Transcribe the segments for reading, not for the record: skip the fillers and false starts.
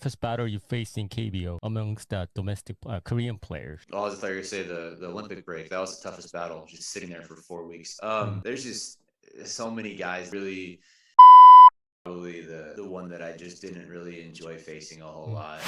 toughest battle you faced in KBO amongst domestic Korean players? Oh, I thought you were going to say the Olympic break. That was the toughest battle, just sitting there for 4 weeks. There's just so many guys really. Probably the one that I just didn't really enjoy facing a whole lot.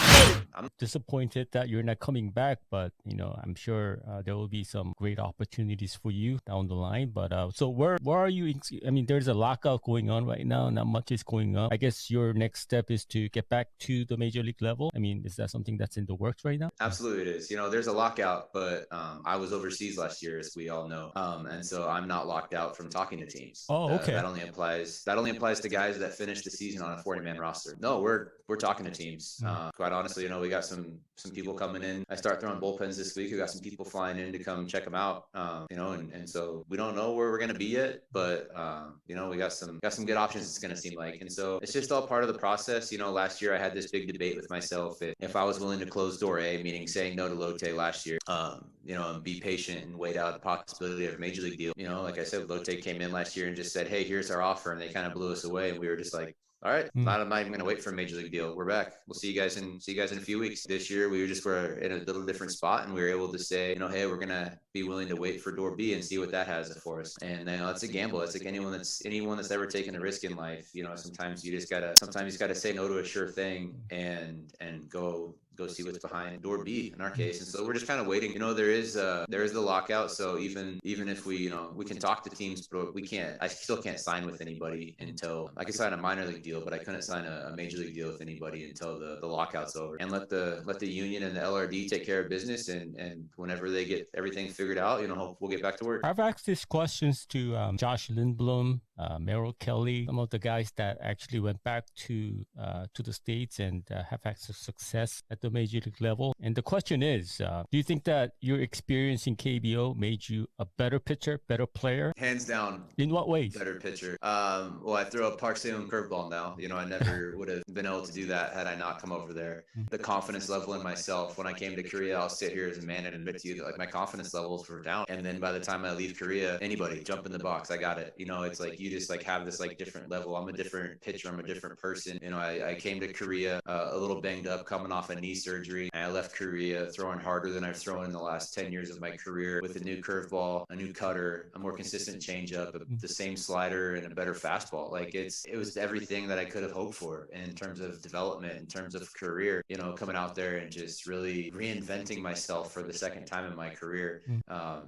I'm disappointed that you're not coming back, but I'm sure there will be some great opportunities for you down the line. But so where are you? I mean, there's a lockout going on right now. Not much is going on. I guess your next step is to get back to the major league level. I mean, is that something that's in the works right now? Absolutely, it is. There's a lockout, but I was overseas last year, as we all know, and so I'm not locked out from talking to teams. Oh, okay. That only applies to guys that finish the season on a 40-man roster. No, we're talking to teams. Quite honestly, we got some people coming in. I start throwing bullpens this week. We got some people flying in to come check them out. And so we don't know where we're gonna be yet, but we got some good options. It's gonna seem like, and so it's just all part of the process. Last year I had this big debate with myself if I was willing to close door A, meaning saying no to Lotte last year. And be patient and wait out the possibility of a major league deal. Like I said, Lotte came in last year and just said, "Hey, here's our offer," and they kind of blew us away, and we were just like, all right, I'm not even going to wait for a major league deal. We're back. We'll see you guys in a few weeks. This year, we were in a little different spot, and we were able to say, hey, we're going to be willing to wait for door B and see what that has for us. And it's a gamble. It's like anyone that's ever taken a risk in life. Sometimes you gotta say no to a sure thing and go see what's behind door B in our case. And so we're just kind of waiting. There is the lockout. So even if we can talk to teams, but I still can't sign with anybody until I can sign a minor league deal, but I couldn't sign a major league deal with anybody until the lockout's over. And let the union and the LRD take care of business. And whenever they get everything figured out, we'll get back to work. I've asked these questions to Josh Lindblom, Merrill Kelly, some of the guys that actually went back to the States and have had success at the major league level. And the question is, do you think that your experience in KBO made you a better pitcher, better player? Hands down. In what ways? Better pitcher. Well, I throw a Park Salem curveball now. I never would have been able to do that had I not come over there. The confidence level in myself. When I came to Korea, I'll sit here as a man and admit to you that my confidence levels were down. And then by the time I leave Korea, anybody jump in the box, I got it. It's like you just have this different level. I'm a different pitcher. I'm a different person. I came to Korea a little banged up, coming off a knee surgery. And I left Korea throwing harder than I've thrown in the last 10 years of my career, with a new curveball, a new cutter, a more consistent changeup, the same slider, and a better fastball. It was everything that I could have hoped for in terms of development, in terms of career, coming out there and just really reinventing myself for the second time in my career.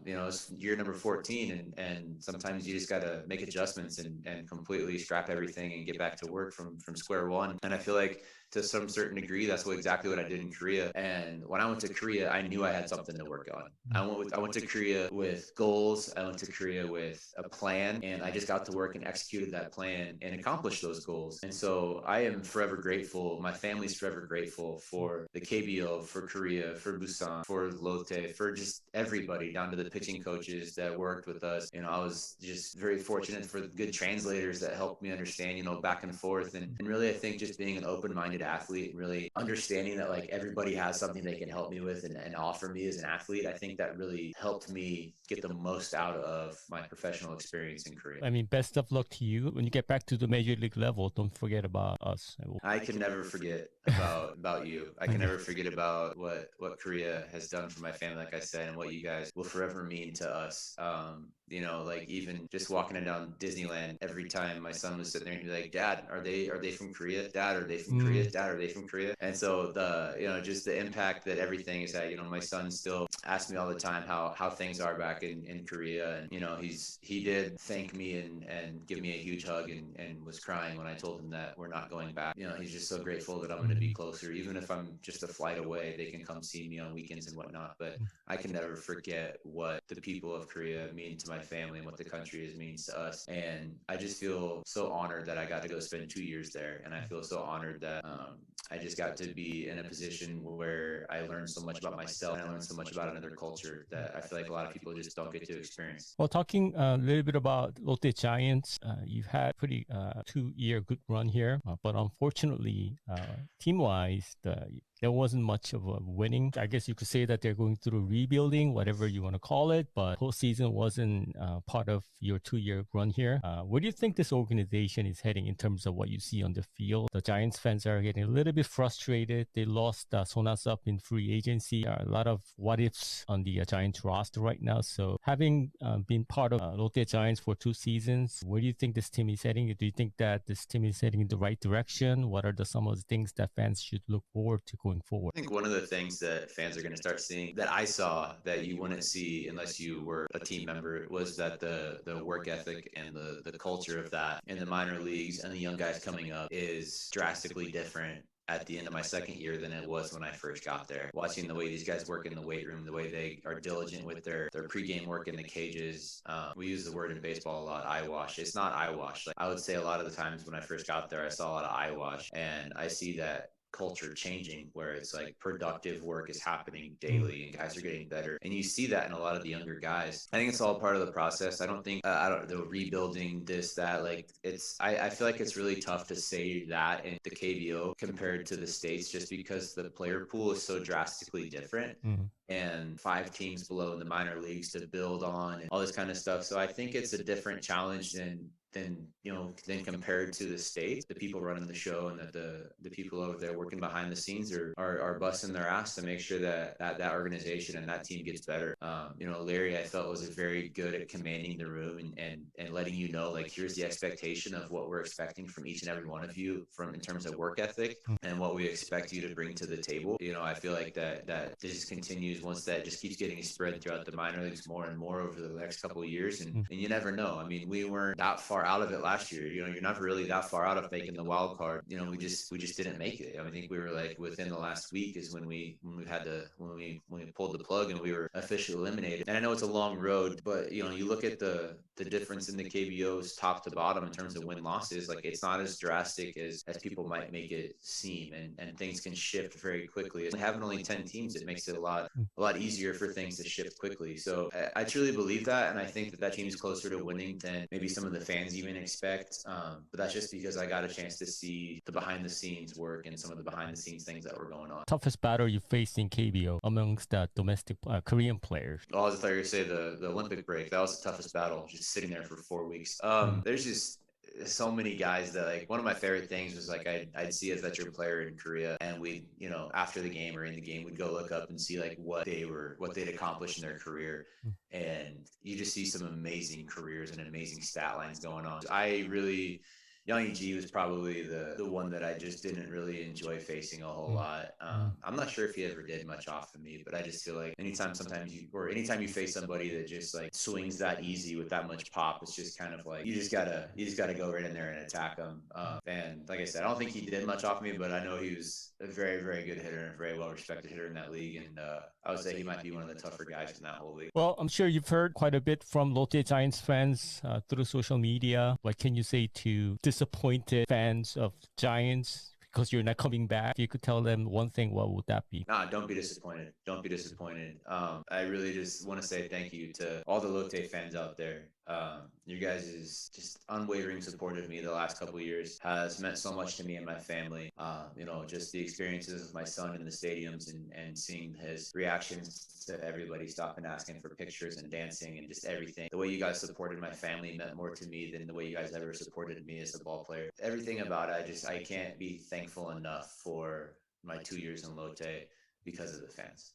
It's year number 14, and sometimes you just got to make adjustments and completely scrap everything and get back to work from square one. And I feel like to some certain degree, that's exactly what I did in Korea. And when I went to Korea, I knew I had something to work on. I went to Korea with goals. I went to Korea with a plan, and I just got to work and executed that plan and accomplished those goals. And so I am forever grateful. My family's forever grateful for the KBO, for Korea, for Busan, for Lotte, for just everybody, down to the pitching coaches that worked with us. I was just very fortunate for the good translators that helped me understand, back and forth. And really, I think just being an open-minded athlete, really understanding that everybody has something they can help me with and offer me as an athlete, I think that really helped me get the most out of my professional experience in Korea. I mean, best of luck to you. When you get back to the major league level, don't forget about us. I can never forget about you. I can never forget about what Korea has done for my family, like I said, and what you guys will forever mean to us. Even just walking down Disneyland, every time my son was sitting there, he'd be like, "Dad, are they from Korea? Dad, are they from Korea? Dad, are they from Korea?" And so just the impact that everything is had. My son still asks me all the time how things are back in Korea, and he did thank me and give me a huge hug and was crying when I told him that we're not going back. He's just so grateful that I'm going to be closer, even if I'm just a flight away. They can come see me on weekends and whatnot. But I can never forget what the people of Korea mean to my family and what the country means to us. And I just feel so honored that I got to go spend 2 years there, and I feel so honored that I just got to be in a position where I learned so much about myself, and I learned so much about another culture that I feel like a lot of people just don't get to experience. Well, talking a little bit about 롯데자이언츠, you've had pretty 2-year good run here, but unfortunately, team-wise, there wasn't much of a winning. I guess you could say that they're going through rebuilding, whatever you want to call it, but postseason wasn't part of your 2-year run here. Where do you think this organization is heading in terms of what you see on the field? The Giants fans are getting a little bit frustrated. They lost Sonasup in free agency. A lot of what ifs on the Giants roster right now. So having been part of Lotte Giants for 2 seasons, where do you think this team is heading? Do you think that this team is heading in the right direction? What are some of the things that fans should look forward to going forward? I think one of the things that fans are going to start seeing that I saw that you wouldn't see unless you were a team member was that the work ethic and the culture of that in the minor leagues and the young guys coming up is drastically different at the end of my second year than it was when I first got there. Watching the way these guys work in the weight room, the way they are diligent with their pregame work in the cages. We use the word in baseball a lot, eye wash. It's not eye wash. Like I would say a lot of the times when I first got there, I saw a lot of eye wash, and I see that culture changing where it's like productive work is happening daily and guys are getting better, and you see that in a lot of the younger guys. I think it's all part of the process. I don't think the rebuilding this that like it's I feel like it's really tough to say that in the KBO compared to the States just because the player pool is so drastically different. And 5 teams below in the minor leagues to build on and all this kind of stuff. So I think it's a different challenge than compared to the States. The people running the show and that the people over there working behind the scenes are busting their ass to make sure that organization and that team gets better. Larry, I felt, was very good at commanding the room and letting you know, like, here's the expectation of what we're expecting from each and every one of you in terms of work ethic and what we expect you to bring to the table. I feel like that this just continues once that just keeps getting spread throughout the minor leagues more and more over the next couple of years. And you never know. I mean, we weren't that far out of it last year. You're not really that far out of making the wild card. We just didn't make it. I think we were like within the last week is when we pulled the plug and we were officially eliminated. And I know it's a long road, but you look at the difference in the KBO's top to bottom in terms of win losses. Like it's not as drastic as people might make it seem, and things can shift very quickly. And having only 10 teams, it makes it a lot easier for things to shift quickly. So I truly believe that, and I think that team is closer to winning than maybe some of the fans even expect. But that's just because I got a chance to see the behind the scenes work and some of the behind the scenes things that were going on. Toughest battle you faced in KBO amongst the domestic Korean players? Oh, I was thought you were going to say the Olympic break. That was the toughest battle, just sitting there for 4 weeks. There's just so many guys that, like, one of my favorite things was like I'd see a veteran player in Korea, and we'd after the game or in the game, we'd go look up and see like what they'd accomplished in their career, and you just see some amazing careers and amazing stat lines going on. I really Young EG was probably the one that I just didn't really enjoy facing a whole lot. I'm not sure if he ever did much off of me, but I just feel like anytime you face somebody that just like swings that easy with that much pop, it's just kind of like you just gotta go right in there and attack him. And like I said, I don't think he did much off me, but I know he was a very, very good hitter and a very well respected hitter in that league. And I would say he might be one of the tougher guys in that whole league. Well, I'm sure you've heard quite a bit from Lotte Giants fans through social media. What can you say to disappointed fans of Giants because you're not coming back? If you could tell them one thing, what would that be? Nah, don't be disappointed. Don't be disappointed. I really just want to say thank you to all the Lotte fans out there. You guys' just unwavering support of me the last couple of years has meant so much to me and my family. Just the experiences of my son in the stadiums and seeing his reactions to everybody stopping asking for pictures and dancing and just everything. The way you guys supported my family meant more to me than the way you guys ever supported me as a ball player. Everything about it, I can't be thankful enough for my 2 years in Lotte because of the fans.